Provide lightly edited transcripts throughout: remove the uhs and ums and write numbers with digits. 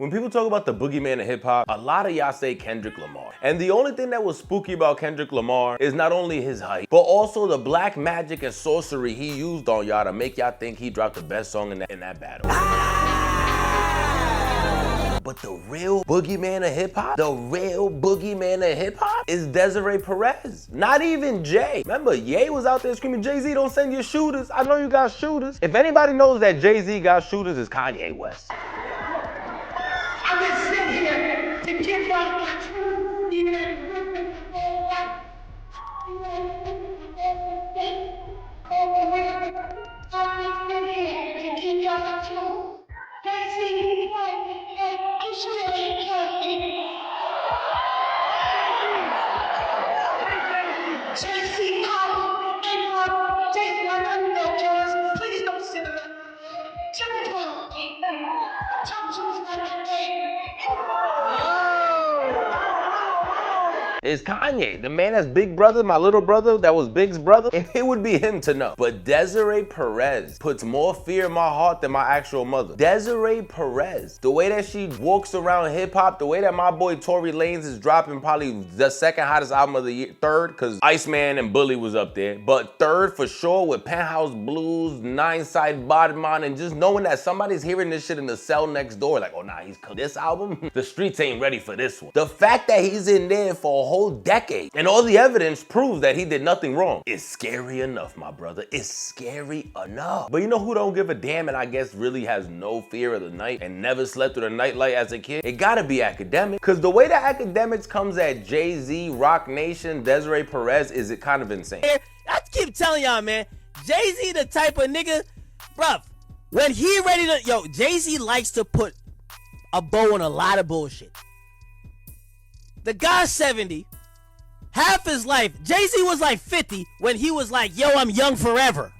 When people talk about the boogeyman of hip hop, a lot of y'all say Kendrick Lamar. And the only thing that was spooky about Kendrick Lamar is not only his height, but also the black magic and sorcery he used on y'all to make y'all think he dropped the best song in that battle. But the real boogeyman of hip hop, is Desiree Perez. Not even Jay. Remember, Ye was out there screaming, Jay-Z, don't send your shooters. I know you got shooters. If anybody knows that Jay-Z got shooters, it's Kanye West. I'm just sitting here to give up the truth. Please don't sit there. It's Kanye, the man that's Big Brother, my little brother, that was Big's brother. And it would be him to know. But Desiree Perez puts more fear in my heart than my actual mother. Desiree Perez, the way that she walks around hip hop, the way that my boy Tory Lanez is dropping probably the second hottest album of the year, third, because Iceman and Bully was up there, but third for sure with Penthouse Blues, Nine Side Bodman, and just knowing that somebody's hearing this shit in the cell next door, like, oh nah, he's cooking this album. The streets ain't ready for this one. The fact that he's in there for a whole decade and all the evidence proves that he did nothing wrong. It's scary enough, my brother. It's scary enough. But you know who don't give a damn and I guess really has no fear of the night and never slept through the nightlight as a kid? It gotta be Akademiks. Cause the way that Akademiks comes at Jay-Z, Roc Nation, Desiree Perez is it kind of insane. I keep telling y'all, man, Jay-Z the type of nigga, bruv, when he ready to, Jay-Z likes to put a bow on a lot of bullshit. The guy's 70, half his life. Jay-Z was like 50 when he was like, yo, I'm young forever.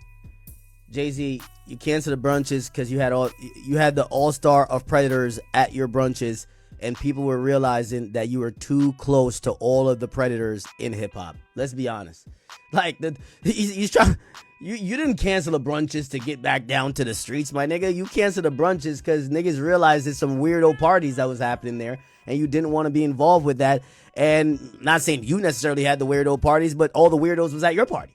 Jay-Z, you canceled the brunches because you had the all-star of predators at your brunches, and people were realizing that you were too close to all of the predators in hip-hop. Let's be honest. Like, he's trying. You didn't cancel the brunches to get back down to the streets, my nigga. You canceled the brunches because niggas realized there's some weirdo parties that was happening there, and you didn't want to be involved with that. And not saying you necessarily had the weirdo parties, but all the weirdos was at your party.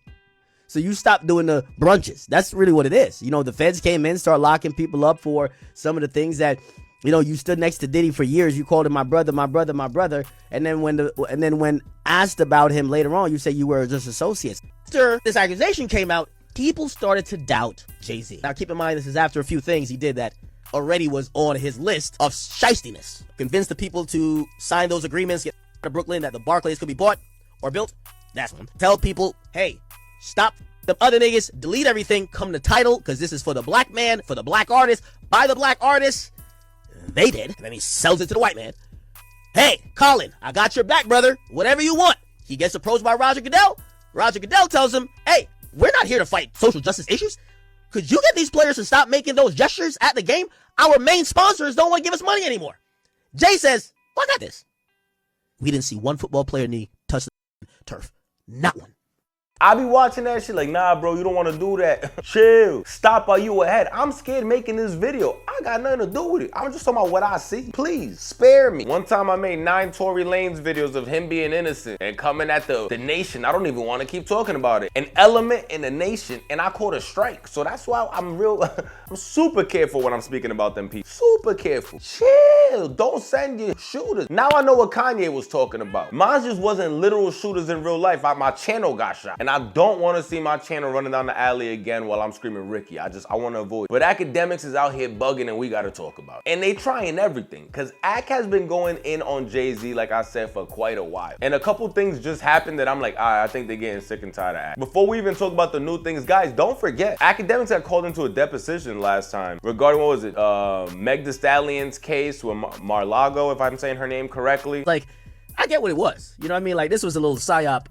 So you stopped doing the brunches. That's really what it is. You know, the feds came in, start locking people up for some of the things that, you know, you stood next to Diddy for years. You called him my brother, my brother, my brother. And then when asked about him later on, you say you were just associates. After this accusation came out, people started to doubt Jay-Z. Now keep in mind, this is after a few things he did that already was on his list of shystiness. Convince the people to sign those agreements, get to Brooklyn, that the Barclays could be bought or built. That's one. Tell people, hey, stop the other niggas, delete everything, come to title, because this is for the black man, for the black artist, by the black artist. They did. And then he sells it to the white man. Hey, Colin, I got your back, brother. Whatever you want. He gets approached by Roger Goodell. Roger Goodell tells him, hey, we're not here to fight social justice issues. Could you get these players to stop making those gestures at the game? Our main sponsors don't want to give us money anymore. Jay says, well, I got this. We didn't see one football player knee touch the turf. Not one. I be watching that shit like, nah, bro, you don't want to do that. Chill. Stop while you ahead. I'm scared making this video. I got nothing to do with it. I'm just talking about what I see. Please, spare me. One time I made 9 Tory Lanez videos of him being innocent and coming at the nation. I don't even want to keep talking about it. An element in the nation, and I caught a strike. So that's why I'm super careful when I'm speaking about them people. Super careful. Chill. Don't send your shooters. Now I know what Kanye was talking about. Mine just wasn't literal shooters in real life. My channel got shot. And I don't want to see my channel running down the alley again while I'm screaming Ricky. I want to avoid. But Akademiks is out here bugging and we got to talk about it. And they trying everything because Ak has been going in on Jay-Z, like I said, for quite a while. And a couple things just happened that I'm like, I think they're getting sick and tired of Ak. Before we even talk about the new things, guys, don't forget, Akademiks had called into a deposition last time regarding, what was it, Meg Thee Stallion's case with Mar-Lago, if I'm saying her name correctly. Like, I get what it was. You know what I mean? Like, this was a little psyop.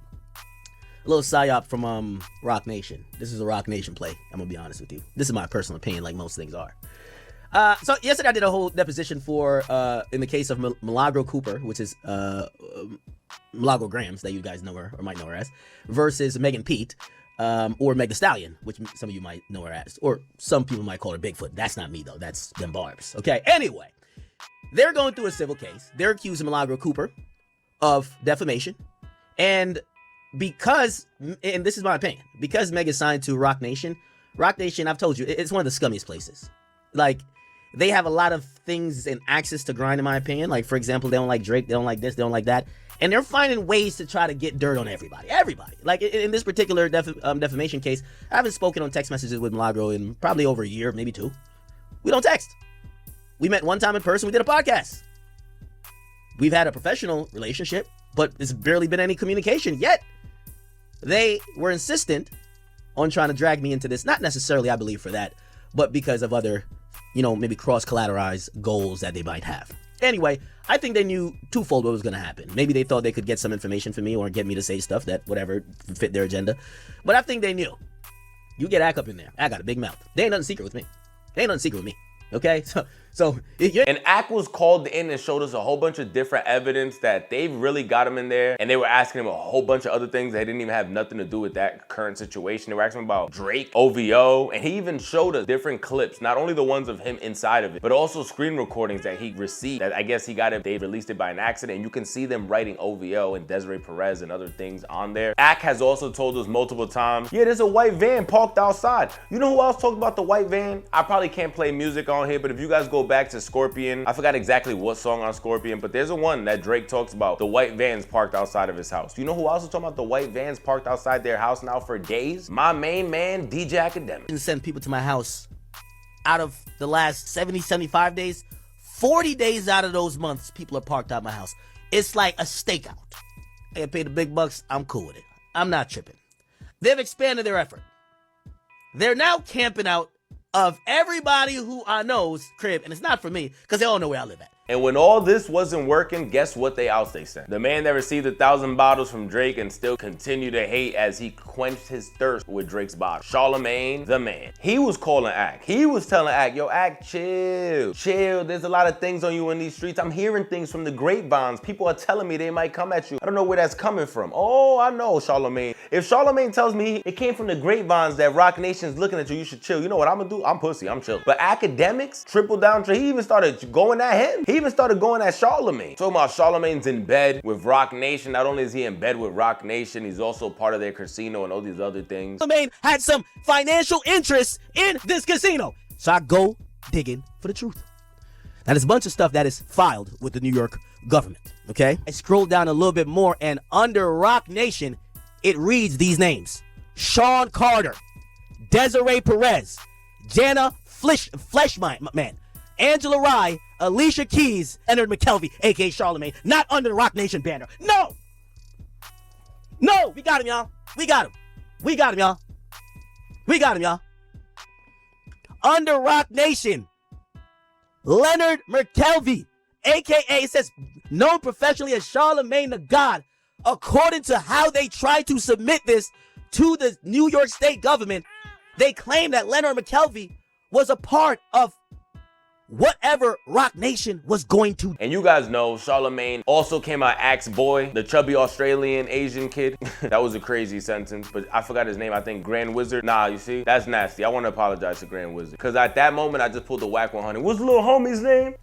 A little psyop from Roc Nation. This is a Roc Nation play. I'm gonna be honest with you. This is my personal opinion, like most things are. So yesterday I did a whole deposition for in the case of Milagro Cooper, which is Milagro Grams, that you guys know her or might know her as, versus Megan Pete, or Meg Thee Stallion, which some of you might know her as, or some people might call her Bigfoot. That's not me though. That's them barbs. Okay. Anyway, they're going through a civil case. They're accusing Milagro Cooper of defamation. And because, and this is my opinion, because Meg is signed to Roc Nation, I've told you, it's one of the scummiest places. Like, they have a lot of things and access to grind, in my opinion. Like, for example, they don't like Drake, they don't like this, they don't like that. And they're finding ways to try to get dirt on everybody. Like, in this particular defamation case, I haven't spoken on text messages with Milagro in probably over a year, maybe 2. We don't text. We met one time in person, we did a podcast. We've had a professional relationship, but there's barely been any communication yet. They were insistent on trying to drag me into this, not necessarily, I believe, for that, but because of other, maybe cross-collateralized goals that they might have. Anyway, I think they knew twofold what was going to happen. Maybe they thought they could get some information from me or get me to say stuff that whatever fit their agenda. But I think they knew. You get Ak up in there. I got a big mouth. There ain't nothing secret with me. Okay? And Ak was called in and showed us a whole bunch of different evidence that they've really got him in there. And they were asking him a whole bunch of other things that didn't even have nothing to do with that current situation. They were asking him about Drake, OVO, and he even showed us different clips, not only the ones of him inside of it, but also screen recordings that he received. That I guess he got it, they released it by an accident. And you can see them writing OVO and Desiree Perez and other things on there. Ak has also told us multiple times, yeah, there's a white van parked outside. You know who else talked about the white van? I probably can't play music on here, but if you guys go back to Scorpion, I forgot exactly what song on Scorpion, but there's a one that Drake talks about the white vans parked outside of his house. You know who else is talking about the white vans parked outside their house now for days? My main man, DJ Akademiks. And send people to my house out of the last 70, 75 days. 40 days out of those months, people are parked out my house. It's like a stakeout. They pay the big bucks, I'm cool with it. I'm not tripping. They've expanded their effort. They're now camping out of everybody who I know's crib, and it's not for me, because they all know where I live at. And when all this wasn't working, guess what they sent? The man that received 1,000 bottles from Drake and still continued to hate as he quenched his thirst with Drake's bottle. Charlamagne, the man. He was calling Ak. He was telling Ak, yo, Ak, chill. There's a lot of things on you in these streets. I'm hearing things from the grapevines. People are telling me they might come at you. I don't know where that's coming from. Oh, I know, Charlamagne. If Charlamagne tells me it came from the grapevines that Roc Nation's looking at you, you should chill. You know what I'm gonna do? I'm pussy, I'm chill. But Akademiks, triple down, he even started going at him. He even started going at Charlamagne. Talking about Charlamagne's in bed with Roc Nation. Not only is he in bed with Roc Nation, he's also part of their casino and all these other things. Charlamagne had some financial interest in this casino. So I go digging for the truth. Now there's a bunch of stuff that is filed with the New York government, okay? I scrolled down a little bit more, and under Roc Nation, it reads these names: Sean Carter, Desiree Perez, Jana Fleshman, Angela Rye, Alicia Keys, Leonard McKelvey, aka Charlamagne, not under the Roc Nation banner. No! We got him, y'all. We got him, y'all. Under Roc Nation, Leonard McKelvey, aka, it says, known professionally as Charlamagne the God. According to how they tried to submit this to the New York State government, they claim that Leonard McKelvey was a part of whatever Roc Nation was going to. And you guys know Charlamagne also came out Ak's boy, the chubby Australian Asian kid. That was a crazy sentence, but I forgot his name. I think Grand Wizard. Nah, you see, that's nasty. I want to apologize to Grand Wizard, because at that moment I just pulled the whack 100. What's little homie's name?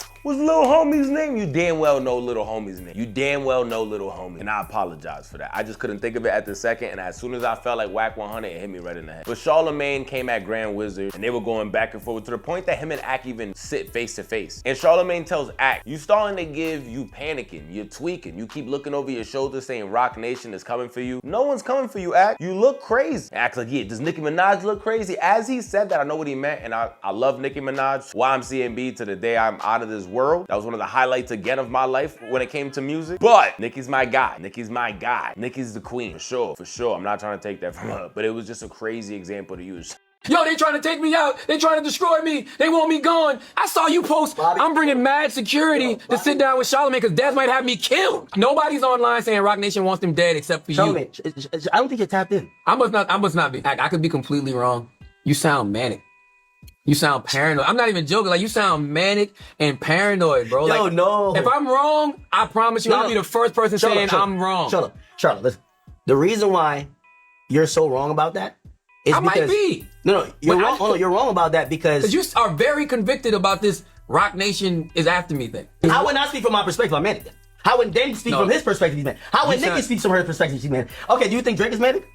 You damn well know little homie's name. And I apologize for that. I just couldn't think of it at the second, and as soon as I felt like whack 100, it hit me right in the head. But Charlamagne came at Grand Wizard, and they were going back and forth to the point that him and Ak even sit face to face. And Charlamagne tells Ak, you starting to give, you panicking, you're tweaking, you keep looking over your shoulder saying Roc Nation is coming for you. No one's coming for you, Ak. You look crazy. Ak's like, yeah, does Nicki Minaj look crazy? As he said that, I know what he meant, and I love Nicki Minaj. YMCMB to the day I'm out of this world. That was one of the highlights again of my life when it came to music. But Nicki's my guy. Nicki's the queen, for sure. I'm not trying to take that from her, but it was just a crazy example to use. Yo, they trying to take me out. They trying to destroy me. They want me gone. I saw you post, Bobby, I'm bringing mad security to sit down with Charlamagne because Dez might have me killed. Nobody's online saying Roc Nation wants them dead except for Charlamagne, you. I don't think you're tapped in. I must not be. I could be completely wrong. You sound manic. You sound paranoid. I'm not even joking. Like, you sound manic and paranoid, bro. Yo, like, no. If I'm wrong, I promise you, I'll be the first person saying I'm wrong. Charlotte, listen. The reason why you're so wrong about that is I because... might be. No, you're wrong. You're wrong about that because you are very convicted about this Roc Nation is after me thing. How would I speak from my perspective? I'm manic. How would then speak from his perspective? He's manic. How would Nicki speak from her perspective? She's manic. Okay, do you think Drake is manic?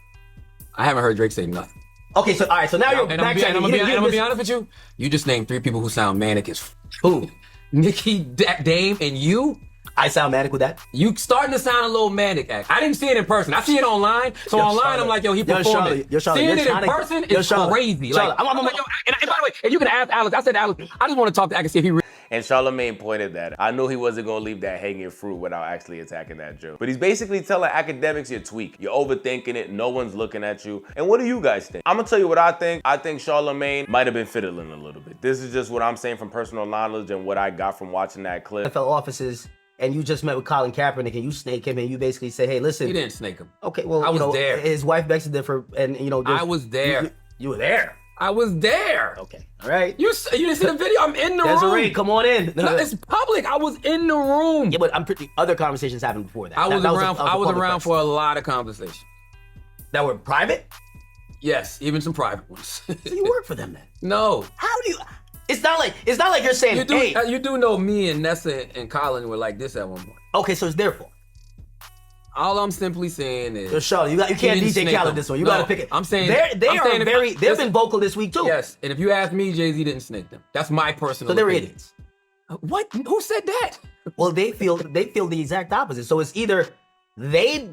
I haven't heard Drake say nothing. Okay, so all right, so now you're And I'm gonna be honest with you. You just named 3 people who sound manic as Who? Nicki, Dame, and you. I sound manic with that. You starting to sound a little manic. I didn't see it in person. I see it online. So Yo, online, Charlotte. I'm like, yo, he Yo, performing. Charlotte. Yo, Charlotte. Seeing You're it in trying to- person Yo, is Charlotte. crazy. Charlotte, Like, I'm like, yo, and by the way, and you can ask Alex. I said to Alex, I just want to talk to Alex and see if he really. And Charlamagne pointed that. I knew he wasn't gonna leave that hanging fruit without actually attacking that joke. But he's basically telling Akademiks you're tweak. You're overthinking it, no one's looking at you. And what do you guys think? I'm gonna tell you what I think. I think Charlamagne might have been fiddling a little bit. This is just what I'm saying from personal knowledge and what I got from watching that clip. NFL offices, and you just met with Colin Kaepernick, and you snake him, and you basically say, "Hey, listen." He didn't snake him. Okay, well, I was there. His wife begs to differ, and I was there. You were there. I was there. Okay, all right. You didn't see the video? I'm in the Desiree, room. come on in. No, it's public. I was in the room. Yeah, but I'm pretty. Other conversations happened before that. I was That around. a I was public around place. for a lot of conversations. that were private. Yes, even some private ones. So you work for them then? No. How do you? It's not like you're saying, You do, hey. you do know me and Nessa and Colin were like this at one point. Okay, so it's their fault. All I'm simply saying is, Yo, Charlotte, you can't didn't DJ snake Khaled them. this one. You No, gotta pick it. I'm saying they've been vocal this week too. Yes, and if you ask me, Jay-Z didn't snake them. That's my personal. So they're opinion. idiots. What? Who said that? Well, they feel the exact opposite. So it's either they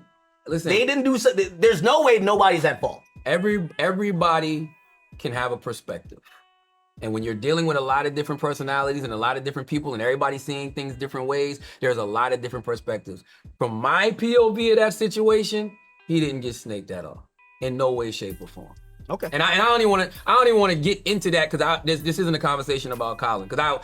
didn't do something. There's no way nobody's at fault. Everybody can have a perspective. And when you're dealing with a lot of different personalities and a lot of different people and everybody seeing things different ways, there's a lot of different perspectives. From my POV of that situation, he didn't get snaked at all. In no way, shape, or form. Okay. And I don't even want to get into that because this isn't a conversation about Colin. Because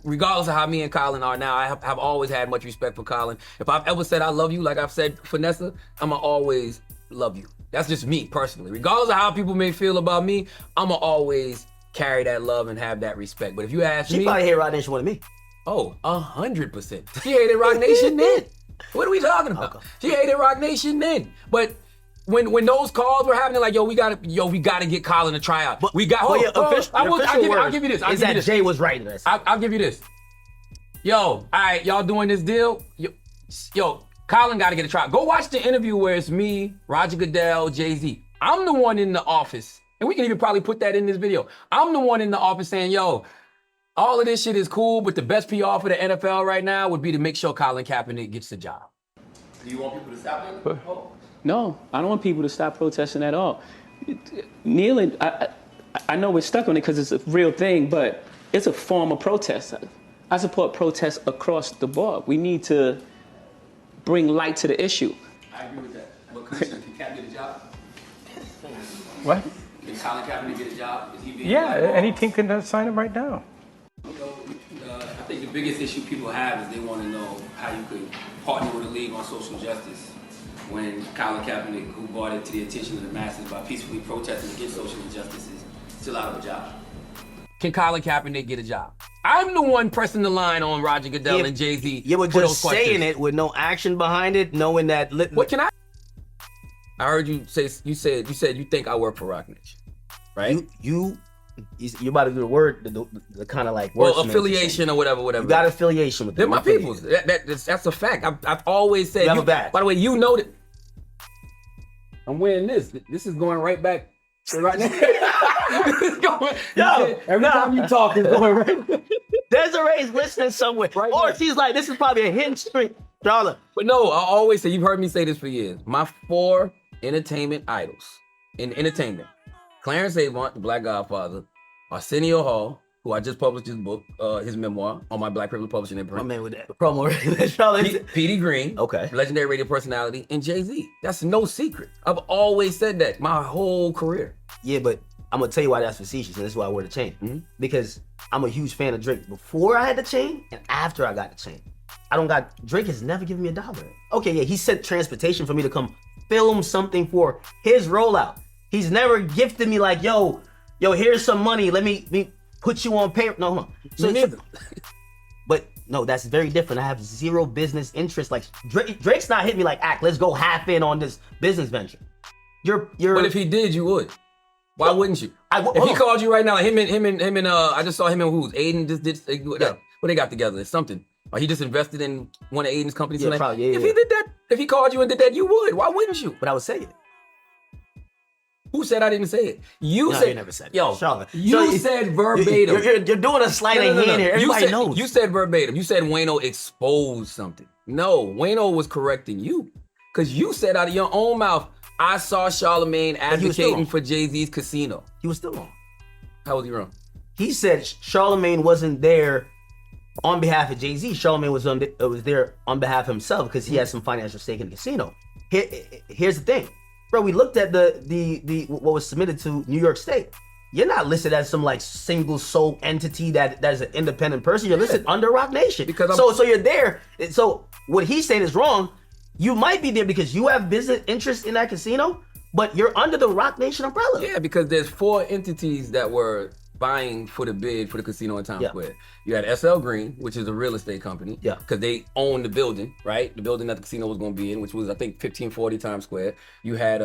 regardless of how me and Colin are now, I have always had much respect for Colin. If I've ever said I love you, like I've said for Nessa, I'ma always love you. That's just me personally. Regardless of how people may feel about me, I'ma always carry that love and have that respect. But if you ask She me, probably hate Roc Nation more than me. oh, 100%. She hated Roc Nation then. What are we talking about? Okay. She hated Roc Nation then. But when those calls were happening, like, we gotta get Colin to try out. But your official I'll give you this. Is that Jay was right in this? I'll give you this. Yo, all right, y'all doing this deal? Yo, Colin got to get a try. Go watch the interview where it's me, Roger Goodell, Jay-Z. I'm the one in the office, and we can even probably put that in this video. I'm the one in the office saying, yo, all of this shit is cool, but the best PR for the NFL right now would be to make sure Colin Kaepernick gets the job. Do you want people to stop it? No, I don't want people to stop protesting at all. Kneeling, I know we're stuck on it because it's a real thing, but it's a form of protest. I support protests across the board. We need to bring light to the issue. I agree with that. But can Kaepernick get a job? What? Can Colin Kaepernick get a job? Is he being Yeah, any team can sign him right now. I think the biggest issue people have is they want to know how you could partner with a league on social justice when Colin Kaepernick, who brought it to the attention of the masses by peacefully protesting against social injustices, still out of a job. Can Colin Kaepernick get a job? I'm the one pressing the line on Roger Goodell and Jay-Z. You were for just those questions. saying it with no action behind it, knowing that. What can I? I heard you say. You said you think I work for Roc Nation, right? You about to do the word, the kind of like word. Well, affiliation or whatever. You got affiliation with They're them. my peoples. That's a fact. I've always said. You have a badge. By the way, you know that. I'm wearing this. This is going right back to right now. Every time you talk, it's going right. Desiree's listening somewhere, Right or now. she's like, "This is probably a hint string." Charlotte, But no, I always say, you've heard me say this for years. My 4 entertainment idols in entertainment: Clarence Avant, the Black Godfather; Arsenio Hall, who I just published his book, his memoir on my Black Privilege Publishing my imprint. man with that promo. Charlotte, Petey Green, Okay. legendary radio personality, and Jay-Z. That's no secret. I've always said that my whole career. yeah, but I'm gonna tell you why that's facetious, and this is why I wore the chain. Because I'm a huge fan of Drake before I had the chain and after I got the chain. Drake has never given me $1. Okay, yeah, he sent transportation for me to come film something for his rollout. He's never gifted me like, yo, here's some money. Let me put you on paper. No, hold on. Me neither. But no, that's very different. I have zero business interest. Like Drake's not hitting me like, let's go half in on this business venture. You're But if he did, you would. Why wouldn't you? If he called you right now, like him and I just saw him and who's Aiden just did what they got together. It's something. Or he just invested in one of Aiden's companies. Yeah, probably, yeah, If he did that, if he called you and did that, you would. Why wouldn't you? But I would say it. Who said I didn't say it? You No, said. you never said it. Yo, Charlotte. you said verbatim. You're doing a sleight of hand here. Everybody knows. You said verbatim. You said Wayno exposed something. No, Wayno was correcting you. Because you said out of your own mouth, I saw Charlamagne advocating for Jay-Z's casino. He was still wrong. How was he wrong? He said Charlamagne wasn't there on behalf of Jay-Z. Charlamagne was there on behalf of himself because he had some financial stake in the casino. Here's the thing. Bro, we looked at the what was submitted to New York State. You're not listed as some like single sole entity that is an independent person. You're listed under Roc Nation. So you're there. So what he's saying is wrong. You might be there because you have business interest in that casino, but you're under the Roc Nation umbrella. Yeah, because there's 4 entities that were vying for the bid for the casino in Times Square. You had SL Green, which is a real estate company. Yeah. Because they own the building, right? The building that the casino was going to be in, which was, I think, 1540 Times Square. You had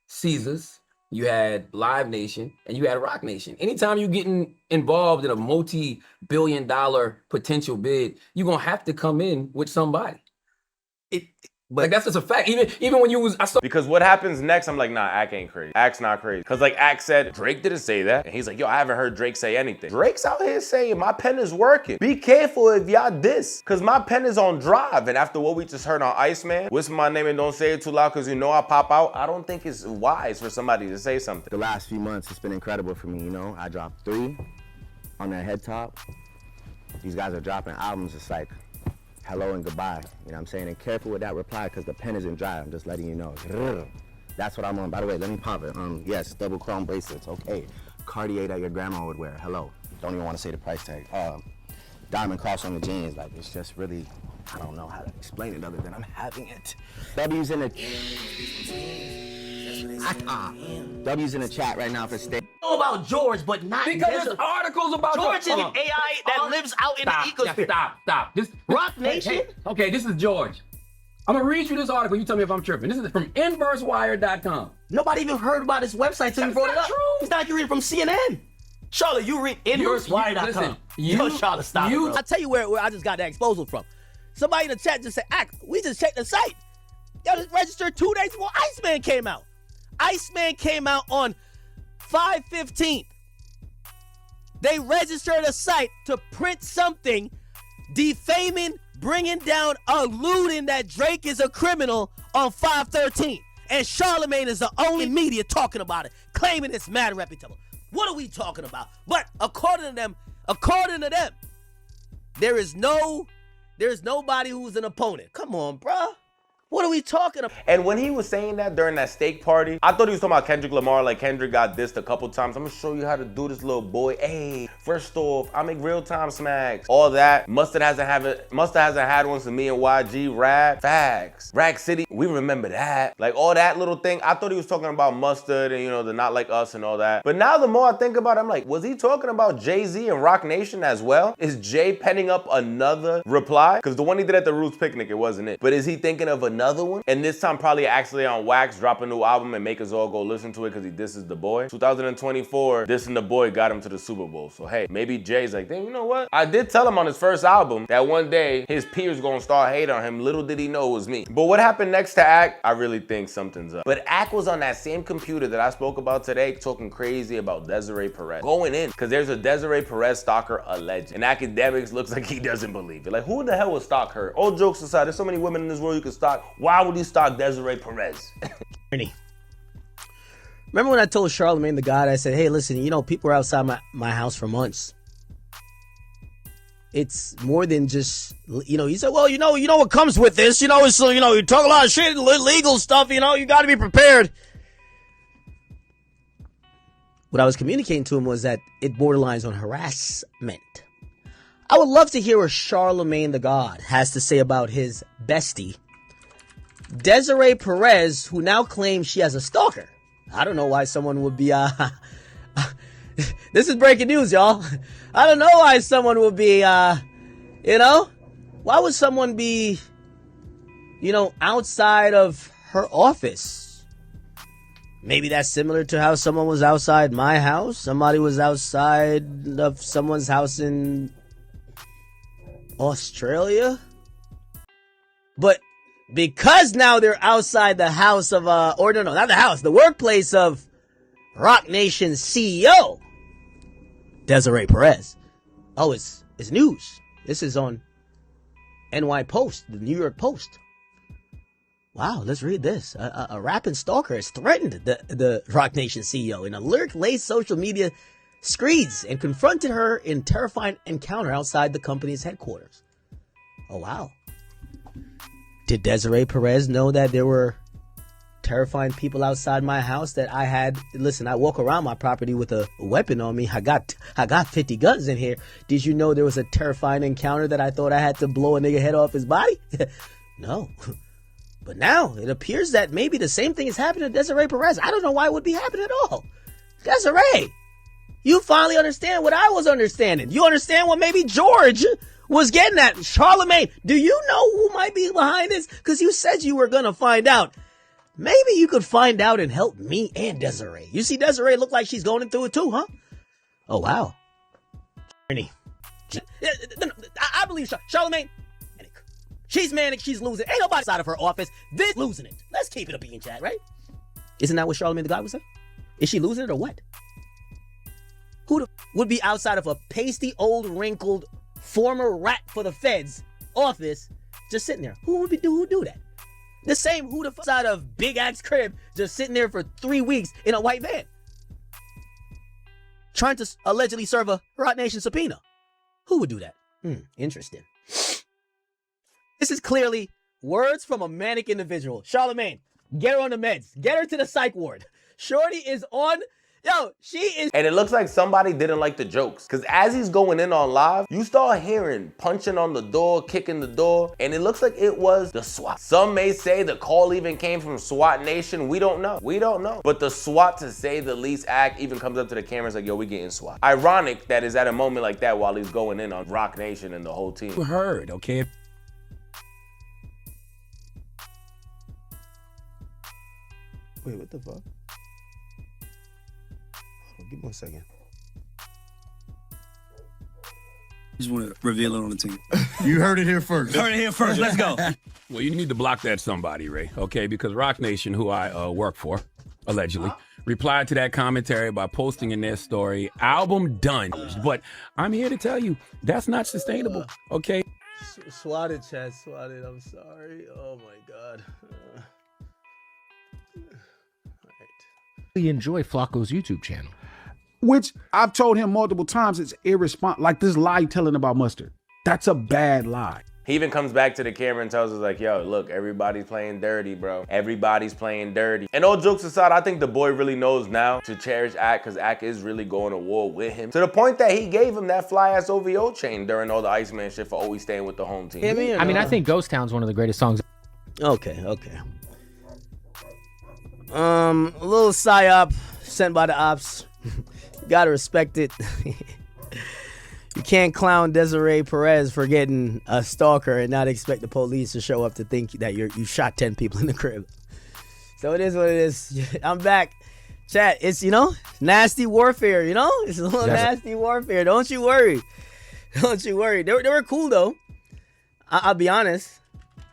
Caesars, you had Live Nation, and you had Roc Nation. Anytime you're getting involved in a multi-billion-dollar potential bid, you're going to have to come in with somebody. But like, that's just a fact. Even when you was, because what happens next, I'm like, nah, Ak ain't crazy. Ak's not crazy. Because like Ak said, Drake didn't say that. And he's like, yo, I haven't heard Drake say anything. Drake's out here saying, my pen is working. Be careful if y'all diss. Because my pen is on drive. And after what we just heard on Iceman, whisper my name and don't say it too loud because you know I pop out. I don't think it's wise for somebody to say something. The last few months, it's been incredible for me, you know? I dropped 3 on that head top. These guys are dropping albums. It's like, hello and goodbye, you know what I'm saying? And careful with that reply because the pen isn't dry. I'm just letting you know. That's what I'm on. By the way, let me pop it. Yes, double chrome bracelets. Okay. Cartier that your grandma would wear. Hello. Don't even want to say the price tag. Diamond cross on the jeans. Like, it's just really, I don't know how to explain it other than I'm having it. W's in the W's in the chat right now for stay. Know about George, but not because there's articles about George is an AI that lives out in the ecosphere. Stop. This Roc Nation? Hey, okay, this is George. I'm gonna read you this article. You tell me if I'm tripping. This is from InverseWire.com. Nobody even heard about this website till you brought it up. True. It's not like you read from CNN. Charlotte, you read InverseWire.com. Yo, Charlotte, stop it, bro. I'll tell you where I just got that exposure from. Somebody in the chat just said, we just checked the site. Yo, this registered 2 days before Iceman came out. Iceman came out on 5/15. They registered a site to print something defaming, bringing down, alluding that Drake is a criminal on 5/13. And Charlamagne is the only media talking about it, claiming it's mad reputable. What are we talking about? But according to them, there is nobody who's an opponent. Come on, bruh. What are we talking about? And when he was saying that during that steak party, I thought he was talking about Kendrick Lamar, like Kendrick got dissed a couple times. I'm gonna show you how to do this, little boy. Hey, first off, I make real-time smacks. All that. Mustard hasn't had one since me and YG rap. Facts. Rack City, we remember that. Like all that little thing. I thought he was talking about Mustard and, you know, the Not Like Us and all that. But now the more I think about it, I'm like, was he talking about Jay-Z and Roc Nation as well? Is Jay penning up another reply? Because the one he did at the Roots picnic, it wasn't it. But is he thinking of another one? And this time probably actually on wax, drop a new album and make us all go listen to it because he disses the boy. 2024, dissing the boy got him to the Super Bowl. So hey, maybe Jay's like, damn, you know what? I did tell him on his first album that one day his peers gonna start hating on him. Little did he know it was me. But what happened next to Ak, I really think something's up. But Ak was on that same computer that I spoke about today talking crazy about Desiree Perez. Going in, because there's a Desiree Perez stalker alleged. And Akademiks looks like he doesn't believe it. Like, who the hell would stalk her? All jokes aside, there's so many women in this world you can stalk. Why would you stalk Desiree Perez? Remember when I told Charlamagne the God, I said, hey, listen, you know, people are outside my house for months. It's more than just, you know, he said, well, you know what comes with this, you know, it's, you know, you talk a lot of shit, legal stuff, you know, you got to be prepared. What I was communicating to him was that it borderlines on harassment. I would love to hear what Charlamagne the God has to say about his bestie, Desiree Perez, who now claims she has a stalker. I don't know why someone would be, this is breaking news, y'all. I don't know why someone would be, you know, why would someone be, you know, outside of her office? maybe that's similar to how someone was outside my house. Somebody was outside of someone's house in Australia. But because now they're outside the house of, not the house, the workplace of Roc Nation CEO Desiree Perez. Oh, it's news. This is on NY Post, the New York Post. Wow, let's read this. A rapping stalker has threatened the Roc Nation CEO in a lyric-laced social media screeds and confronted her in terrifying encounter outside the company's headquarters. Oh, wow. Did Desiree Perez know that there were terrifying people outside my house that I had? Listen, I walk around my property with a weapon on me. I got 50 guns in here. Did you know there was a terrifying encounter that I thought I had to blow a nigga head off his body? No. But now it appears that maybe the same thing is happening to Desiree Perez. I don't know why it would be happening at all. Desiree, you finally understand what I was understanding. You understand what maybe George was getting at. Charlamagne, do you know who might be behind this? Because you said you were going to find out. Maybe you could find out and help me and Desiree. You see Desiree look like she's going through it too, huh? Oh, wow. I believe Charlamagne. She's manic, she's losing. Ain't nobody outside of her office. This losing it. Let's keep it a bean chat, right? Isn't that what Charlamagne the guy would say? Is she losing it or what? Who would be outside of a pasty, old, wrinkled, former rat for the feds office just sitting there? Who would do that? The same who the fuck outside of Big Axe crib just sitting there for 3 weeks in a white van trying to allegedly serve a Roc Nation subpoena. Who would do that? Interesting. This is clearly words from a manic individual. Charlamagne, get her on the meds. Get her to the psych ward. Shorty is on. Yo, she is. And it looks like somebody didn't like the jokes. Because as he's going in on live, you start hearing punching on the door, kicking the door. And it looks like it was the SWAT. Some may say the call even came from SWAT Nation. We don't know. We don't know. But the SWAT, to say the least, act even comes up to the cameras like, yo, we getting SWAT. Ironic that is at a moment like that while he's going in on Roc Nation and the whole team. You heard, okay? Wait, what the fuck? Give me 1 second. Just want to reveal it on the team. You heard it here first. Heard it here first. Let's go. Well, you need to block that somebody, Ray, okay? Because Roc Nation, who I work for, allegedly, replied to that commentary by posting in their story, album done. But I'm here to tell you, that's not sustainable, okay? Swatted, Chad. Swatted. I'm sorry. Oh, my God. We enjoy Flacco's YouTube channel. Which I've told him multiple times, it's irresponsible. Like this lie telling about mustard. That's a bad lie. He even comes back to the camera and tells us like, yo, look, everybody's playing dirty, bro. Everybody's playing dirty. And all jokes aside, I think the boy really knows now to cherish Ak, because Ak is really going to war with him. To the point that he gave him that fly-ass OVO chain during all the Iceman shit for always staying with the home team. I mean, I think Ghost Town's one of the greatest songs. Okay. A little psyop sent by the ops. Gotta respect it. You can't clown Desiree Perez for getting a stalker and not expect the police to show up to think that you shot 10 people in the crib. So it is what it is. I'm back. Chat, it's, nasty warfare, It's a little nasty warfare. Don't you worry. They were cool, though. I'll be honest.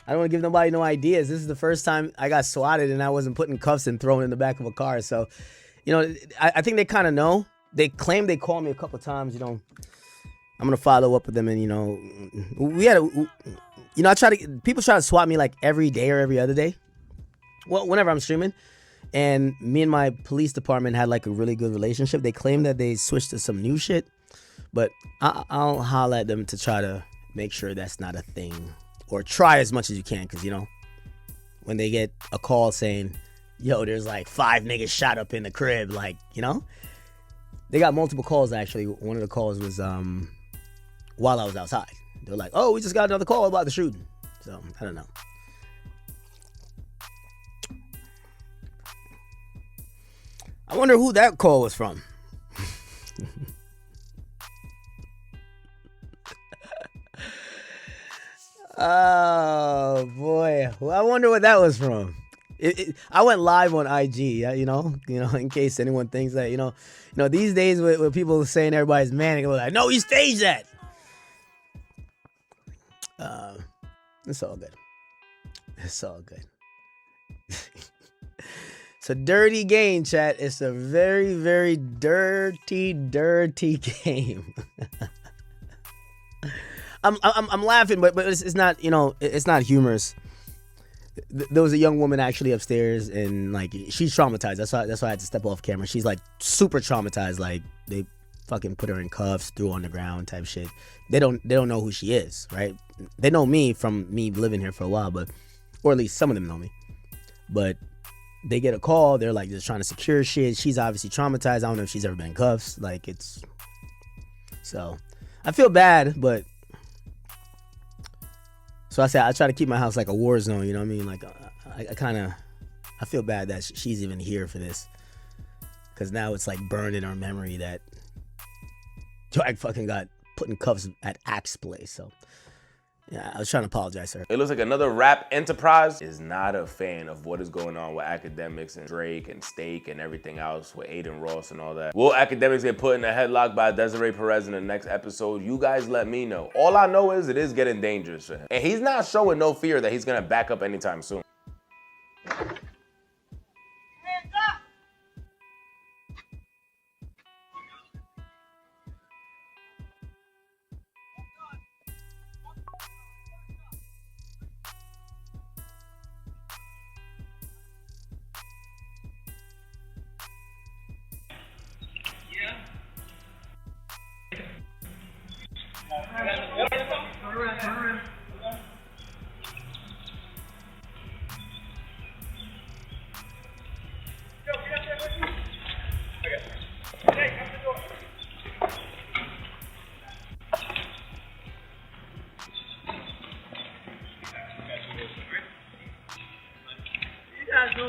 I don't want to give nobody no ideas. This is the first time I got swatted and I wasn't put in cuffs and thrown in the back of a car. So, I think they kind of know. They claim they called me a couple times, I'm going to follow up with them. And, we had people try to swat me like every day or every other day. Well, whenever I'm streaming. And me and my police department had like a really good relationship. They claim that they switched to some new shit. But I'll holler at them to try to make sure that's not a thing. Or try as much as you can, because, when they get a call saying, yo, there's like 5 niggas shot up in the crib, like, They got multiple calls, actually. One of the calls was while I was outside. They were like, oh, we just got another call about the shooting. So, I don't know. I wonder who that call was from. Oh, boy. Well, I wonder what that was from. I went live on IG, you know, in case anyone thinks that, these days with people saying everybody's manic, they're like, no, he staged that. It's all good. It's all good. It's a dirty game, chat. It's a very, very dirty game. I'm laughing, but it's not, it's not humorous. There was a young woman actually upstairs, and like she's traumatized. That's why I had to step off camera. She's like super traumatized. Like they fucking put her in cuffs, threw her on the ground, type shit. They don't know who she is, right? They know me from me living here for a while, or at least some of them know me. But they get a call. They're like just trying to secure shit. She's obviously traumatized. I don't know if she's ever been in cuffs. Like so I feel bad, but. So I said I try to keep my house like a war zone, you know what I mean? Like I feel bad that she's even here for this, because now it's like burned in our memory that Joak fucking got put in cuffs at Axe Place. So yeah, I was trying to apologize to her. It looks like another rap enterprise is not a fan of what is going on with Akademiks and Drake and Steak and everything else with Aiden Ross and all that. Will Akademiks get put in a headlock by Desiree Perez in the next episode? You guys let me know. All I know is it is getting dangerous for him. And he's not showing no fear that he's gonna back up anytime soon.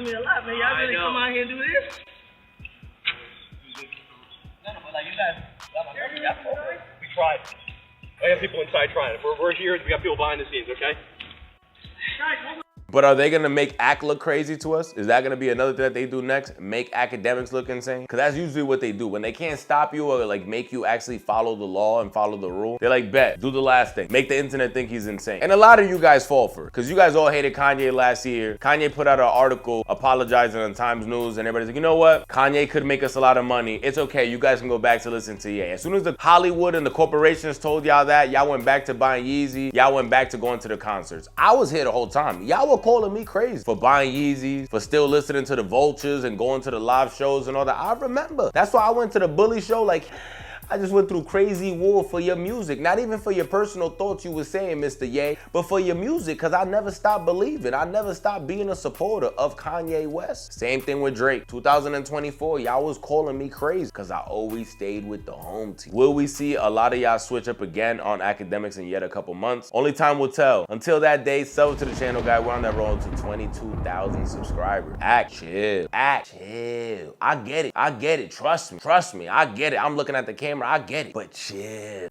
Me a lot, man. Y'all really come out here and do this? No, but like you guys, we tried. I have people inside trying. We're here. We got people behind the scenes. Okay. But are they gonna make Ak look crazy to us? Is that gonna be another thing that they do next? Make Akademiks look insane? Because that's usually what they do. When they can't stop you or like make you actually follow the law and follow the rule, they're like, bet, do the last thing. Make the internet think he's insane. And a lot of you guys fall for it. Because you guys all hated Kanye last year. Kanye put out an article apologizing on Times News, and everybody's like, you know what? Kanye could make us a lot of money. It's okay. You guys can go back to listen to Ye. As soon as the Hollywood and the corporations told y'all that, y'all went back to buying Yeezy. Y'all went back to going to the concerts. I was here the whole time. Y'all were calling me crazy for buying Yeezys, for still listening to the Vultures and going to the live shows and all that. I remember. That's why I went to the Bully show. Like, I just went through crazy war for your music. Not even for your personal thoughts you were saying, Mr. Ye, but for your music, because I never stopped believing. I never stopped being a supporter of Kanye West. Same thing with Drake. 2024, y'all was calling me crazy because I always stayed with the home team. Will we see a lot of y'all switch up again on Akademiks in yet a couple months? Only time will tell. Until that day, sub to the channel, guys. We're on that road to 22,000 subscribers. Act chill. Act chill. I get it. I get it. Trust me. Trust me. I get it. I'm looking at the camera. I get it. But chill.